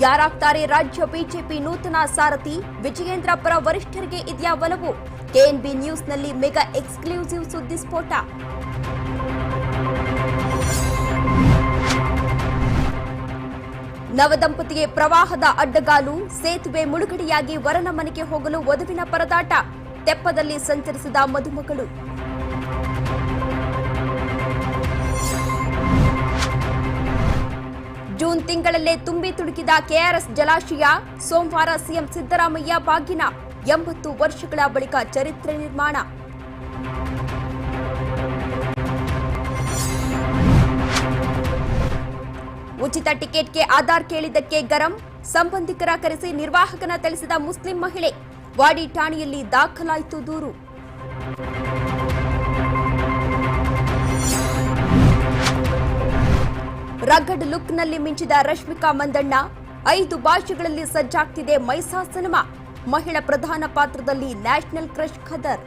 ಯಾರಾಗ್ತಾರೆ ರಾಜ್ಯ ಬಿಜೆಪಿ ನೂತನ ಸಾರಥಿ? ವಿಜಯೇಂದ್ರ ಪರ ವರಿಷ್ಠರಿಗೆ ಇದೆಯಾ ಒಲವು? ಕೆಎನ್ಬಿ ನ್ಯೂಸ್ನಲ್ಲಿ ಮೆಗಾ ಎಕ್ಸ್ಕ್ಲೂಸಿವ್ ಸುದ್ದಿ ಸ್ಫೋಟ. ನವದಂಪತಿಗೆ ಪ್ರವಾಹದ ಅಡ್ಡಗಾಲು, ಸೇತುವೆ ಮುಳುಗಡೆಯಾಗಿ ವರನ ಮನೆಗೆ ಹೋಗಲು ವಧುವಿನ ಪರದಾಟ, ತೆಪ್ಪದಲ್ಲಿ ಸಂಚರಿಸಿದ ಮದುಮಗಳು. ಜೂನ್ ತಿಂಗಳಲ್ಲೇ ತುಂಬಿ ತುಳುಕಿದ ಕೆಆರ್ಎಸ್ ಜಲಾಶಯ, ಸೋಮವಾರ ಸಿಎಂ ಸಿದ್ದರಾಮಯ್ಯ ಬಾಗಿನ, 80 ವರ್ಷಗಳ ಬಳಿಕ ಚರಿತ್ರೆ ನಿರ್ಮಾಣ. ಉಚಿತ ಟಿಕೆಟ್ಗೆ ಆಧಾರ್ ಕೇಳಿದ್ದಕ್ಕೆ ಗರಂ, ಸಂಬಂಧಿಕರ ಕರೆಸಿ ನಿರ್ವಾಹಕನ ಥಳಿಸಿದ ಮುಸ್ಲಿಂ ಮಹಿಳೆ, ವಾಡಿ ಠಾಣೆಯಲ್ಲಿ ದಾಖಲಾಯಿತು ದೂರು. ರಗಡ್ ಲುಕ್ನಲ್ಲಿ ಮಿಂಚಿದ ರಶ್ಮಿಕಾ ಮಂದಣ್ಣ, 5 ಭಾಷೆಗಳಲ್ಲಿ ಸಜ್ಜಾಗ್ತಿದೆ ಮೈಸಾ ಸಿನಿಮಾ, ಮಹಿಳಾ ಪ್ರಧಾನ ಪಾತ್ರದಲ್ಲಿ ನ್ಯಾಷನಲ್ ಕ್ರಶ್ ಖದರ್.